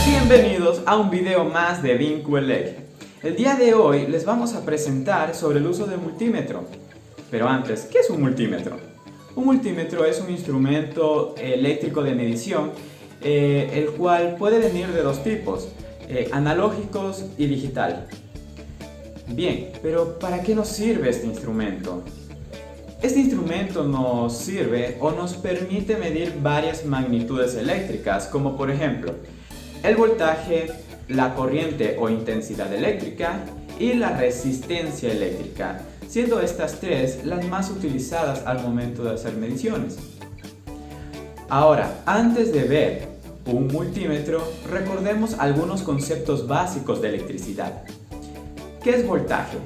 Bienvenidos a un video más de Vincuelec. El día de hoy les vamos a presentar sobre el uso del multímetro. Pero antes, ¿qué es un multímetro? Un multímetro es un instrumento eléctrico de medición, el cual puede venir de dos tipos, analógicos y digital. Bien, pero ¿para qué nos sirve este instrumento? Este instrumento nos sirve o nos permite medir varias magnitudes eléctricas, como por ejemplo, el voltaje, la corriente o intensidad eléctrica y la resistencia eléctrica, siendo estas tres las más utilizadas al momento de hacer mediciones. Ahora, antes de ver un multímetro, recordemos algunos conceptos básicos de electricidad. ¿Qué es voltaje?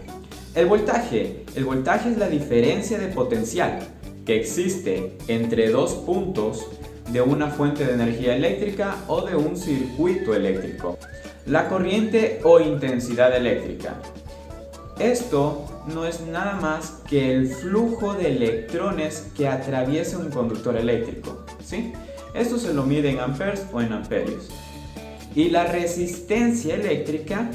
El voltaje es la diferencia de potencial que existe entre dos puntos de una fuente de energía eléctrica o de un circuito eléctrico. La corriente o intensidad eléctrica. Esto no es nada más que el flujo de electrones que atraviesa un conductor eléctrico, ¿sí? Esto se lo mide en amperes o en amperios. Y la resistencia eléctrica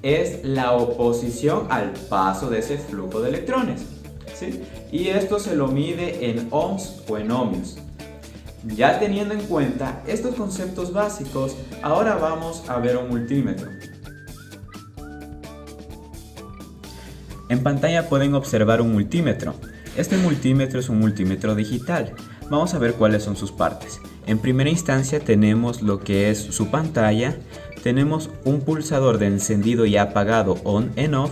es la oposición al paso de ese flujo de electrones, ¿sí? Y esto se lo mide en ohms o en ohmios. Ya teniendo en cuenta estos conceptos básicos, ahora vamos a ver un multímetro. En pantalla pueden observar un multímetro. Este multímetro es un multímetro digital. Vamos a ver cuáles son sus partes. En primera instancia tenemos lo que es su pantalla, tenemos un pulsador de encendido y apagado on and off,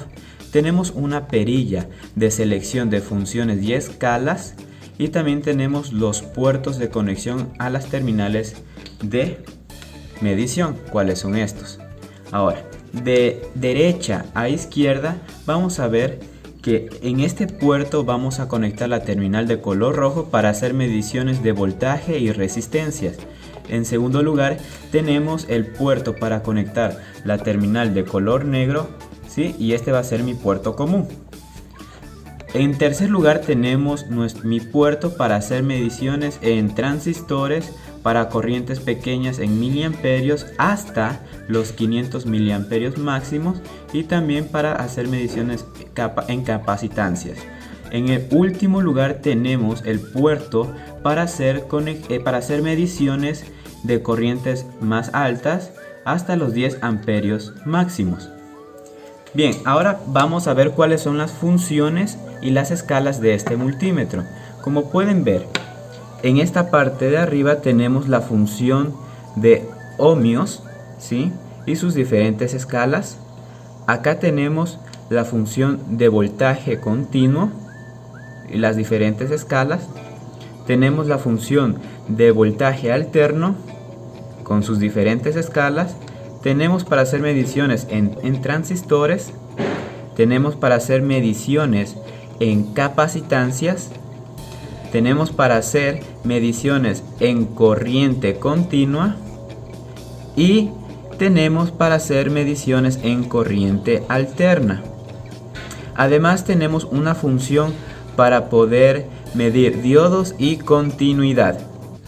tenemos una perilla de selección de funciones y escalas y también tenemos los puertos de conexión a las terminales de medición. ¿Cuáles son estos? Ahora, de derecha a izquierda vamos a ver que en este puerto vamos a conectar la terminal de color rojo para hacer mediciones de voltaje y resistencias. En segundo lugar tenemos el puerto para conectar la terminal de color negro, ¿sí? Y este va a ser mi puerto común. En tercer lugar tenemos mi puerto para hacer mediciones en transistores para corrientes pequeñas en miliamperios hasta los 500 miliamperios máximos y también para hacer mediciones en capacitancias. En el último lugar tenemos el puerto para hacer mediciones de corrientes más altas hasta los 10 amperios máximos. Bien, ahora vamos a ver cuáles son las funciones y las escalas de este multímetro. Como pueden ver, en esta parte de arriba tenemos la función de ohmios, ¿sí? Y sus diferentes escalas. Acá tenemos la función de voltaje continuo y las diferentes escalas. Tenemos la función de voltaje alterno con sus diferentes escalas. Tenemos para hacer mediciones en transistores. Tenemos para hacer mediciones en capacitancias. Tenemos para hacer mediciones en corriente continua. Y tenemos para hacer mediciones en corriente alterna. Además tenemos una función para poder medir diodos y continuidad.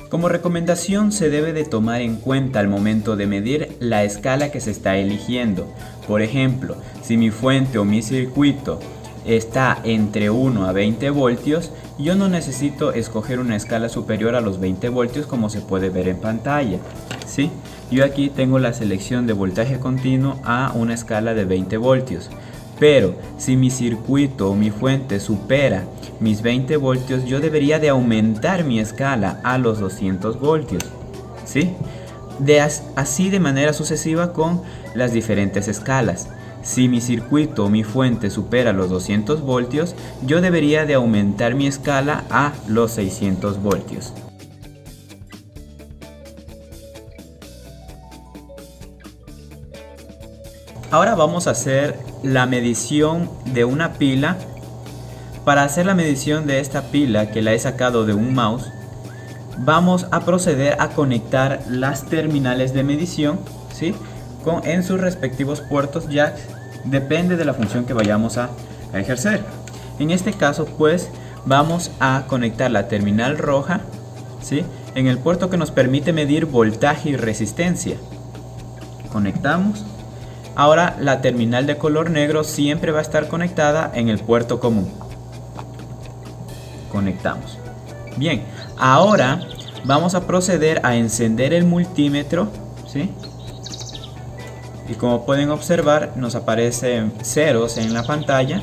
Como recomendación se debe de tomar en cuenta al momento de medir la escala que se está eligiendo. Por ejemplo, si mi fuente o mi circuito está entre 1 a 20 voltios, yo no necesito escoger una escala superior a los 20 voltios como se puede ver en pantalla, ¿sí? Yo aquí tengo la selección de voltaje continuo a una escala de 20 voltios. Pero si mi circuito o mi fuente supera mis 20 voltios, yo debería de aumentar mi escala a los 200 voltios, ¿sí? Así de manera sucesiva con las diferentes escalas. Si mi circuito o mi fuente supera los 200 voltios, yo debería de aumentar mi escala a los 600 voltios. Ahora vamos a hacer la medición de una pila. Para hacer la medición de esta pila, que la he sacado de un mouse, vamos a proceder a conectar las terminales de medición, ¿sí? En sus respectivos puertos jack, depende de la función que vayamos a ejercer. En este caso pues vamos a conectar la terminal roja, ¿sí? en el puerto que nos permite medir voltaje y resistencia. Conectamos. Ahora la terminal de color negro siempre va a estar conectada en el puerto común. Conectamos. Bien, ahora vamos a proceder a encender el multímetro, ¿sí? Y como pueden observar, nos aparecen ceros en la pantalla.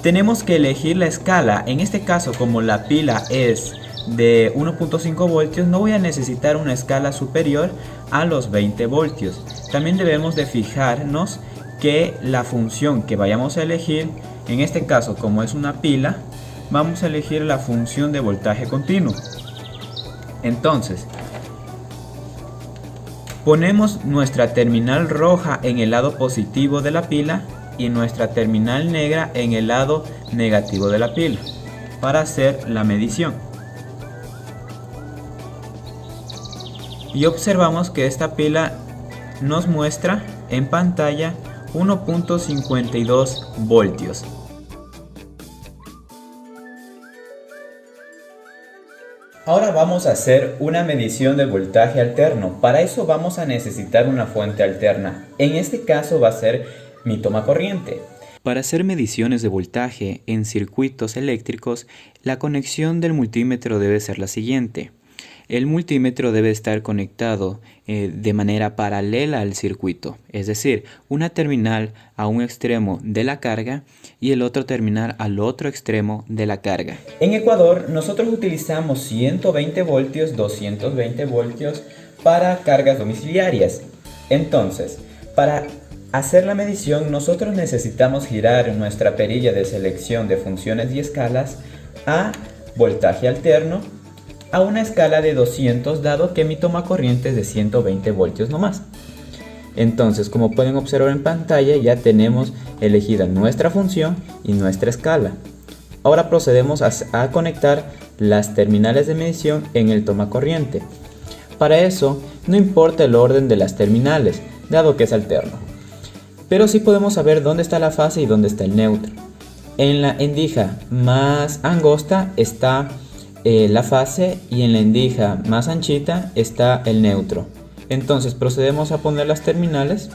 Tenemos que elegir la escala. En este caso, como la pila es de 1.5 voltios, no voy a necesitar una escala superior a los 20 voltios. También debemos de fijarnos que la función que vayamos a elegir, en este caso como es una pila, vamos a elegir la función de voltaje continuo. Entonces, ponemos nuestra terminal roja en el lado positivo de la pila y nuestra terminal negra en el lado negativo de la pila para hacer la medición. Y observamos que esta pila nos muestra en pantalla 1.52 voltios. Ahora vamos a hacer una medición de voltaje alterno. Para eso vamos a necesitar una fuente alterna. En este caso va a ser mi toma corriente. Para hacer mediciones de voltaje en circuitos eléctricos, la conexión del multímetro debe ser la siguiente. El multímetro debe estar conectado de manera paralela al circuito, es decir, una terminal a un extremo de la carga y el otro terminal al otro extremo de la carga. En Ecuador nosotros utilizamos 120 voltios, 220 voltios para cargas domiciliarias. Entonces, para hacer la medición nosotros necesitamos girar nuestra perilla de selección de funciones y escalas a voltaje alterno a una escala de 200, dado que mi toma corriente es de 120 voltios nomás. Entonces, como pueden observar en pantalla, ya tenemos elegida nuestra función y nuestra escala. Ahora procedemos a conectar las terminales de medición en el toma corriente. Para eso, no importa el orden de las terminales, dado que es alterno. Pero sí podemos saber dónde está la fase y dónde está el neutro. En la endija más angosta está la fase y en la endija más anchita está el neutro. Entonces procedemos a poner las terminales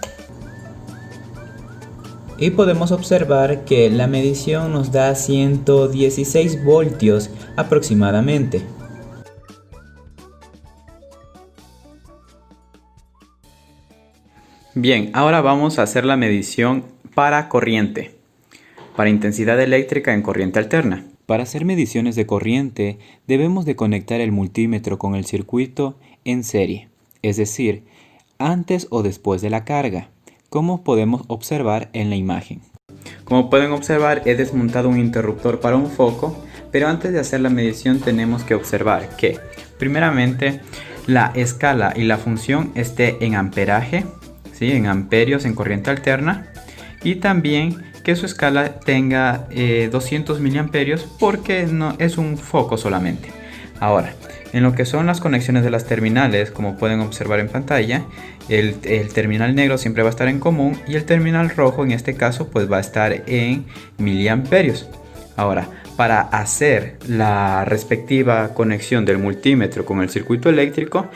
y podemos observar que la medición nos da 116 voltios aproximadamente. Bien, ahora vamos a hacer la medición para corriente, para intensidad eléctrica en corriente alterna. Para hacer mediciones de corriente debemos de conectar el multímetro con el circuito en serie, es decir, antes o después de la carga, como podemos observar en la imagen. Como pueden observar, he desmontado un interruptor para un foco, pero antes de hacer la medición tenemos que observar que, primeramente, la escala y la función esté en amperaje, ¿sí? En amperios en corriente alterna, y también que su escala tenga 200 miliamperios porque no es un foco solamente. Ahora, en lo que son las conexiones de las terminales, como pueden observar en pantalla, el terminal negro siempre va a estar en común y el terminal rojo en este caso pues va a estar en miliamperios. Ahora, para hacer la respectiva conexión del multímetro con el circuito eléctrico,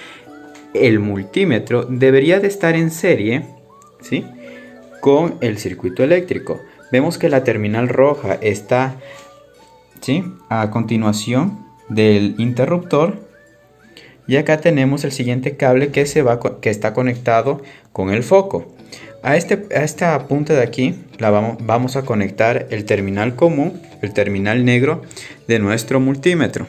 el multímetro debería de estar en serie, ¿sí?, con el circuito eléctrico. Vemos que la terminal roja está, ¿sí?, a continuación del interruptor, y acá tenemos el siguiente cable que está conectado con el foco. A esta punta de aquí vamos a conectar el terminal común, el terminal negro de nuestro multímetro.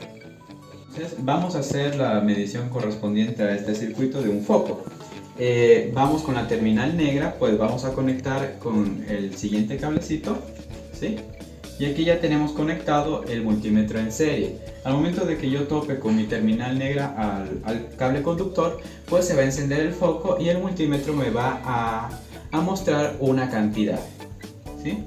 Entonces vamos a hacer la medición correspondiente a este circuito de un foco. Vamos con la terminal negra, pues vamos a conectar con el siguiente cablecito, ¿sí? Y aquí ya tenemos conectado el multímetro en serie. Al momento de que yo tope con mi terminal negra al cable conductor, pues se va a encender el foco y el multímetro me va a mostrar una cantidad, ¿sí?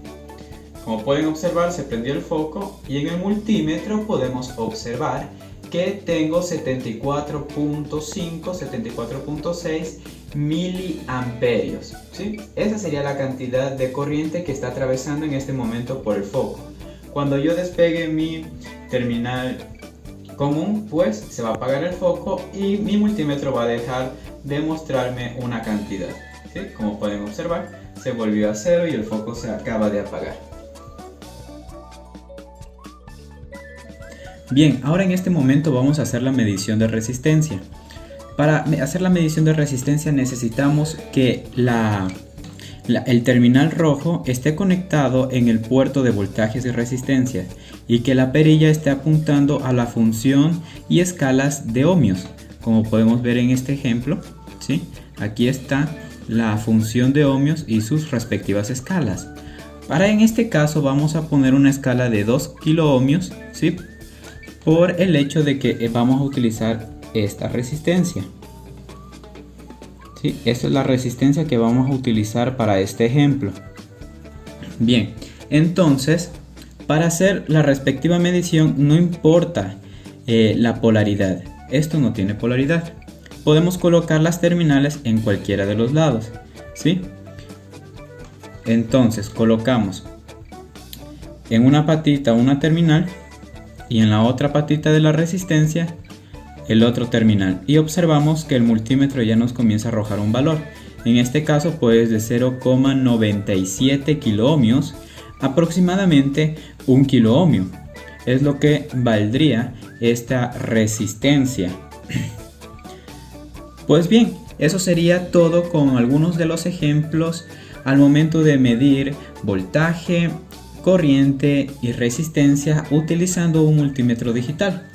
Como pueden observar, se prendió el foco y en el multímetro podemos observar que tengo 74.5, 74.6 miliamperios, ¿sí? Esa sería la cantidad de corriente que está atravesando en este momento por el foco. Cuando yo despegue mi terminal común, pues se va a apagar el foco y mi multímetro va a dejar de mostrarme una cantidad, ¿sí? Como pueden observar, se volvió a cero y el foco se acaba de apagar. Bien, ahora en este momento vamos a hacer la medición de resistencia. Para hacer la medición de resistencia necesitamos que el terminal rojo esté conectado en el puerto de voltajes y resistencia y que la perilla esté apuntando a la función y escalas de ohmios, como podemos ver en este ejemplo, ¿sí? Aquí está la función de ohmios y sus respectivas escalas. En este caso vamos a poner una escala de 2 kiloohmios, ¿sí? Por el hecho de que vamos a utilizar esta resistencia. ¿Sí? Esta es la resistencia que vamos a utilizar para este ejemplo. Bien, entonces para hacer la respectiva medición no importa la polaridad. Esto no tiene polaridad. Podemos colocar las terminales en cualquiera de los lados, ¿sí? Entonces colocamos en una patita una terminal y en la otra patita de la resistencia el otro terminal, y observamos que el multímetro ya nos comienza a arrojar un valor. En este caso pues de 0,97 kiloohmios, aproximadamente 1 kiloohmio es lo que valdría esta resistencia. Pues bien, eso sería todo con algunos de los ejemplos al momento de medir voltaje, corriente y resistencia utilizando un multímetro digital.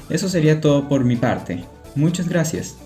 Eso sería todo por mi parte. Muchas gracias.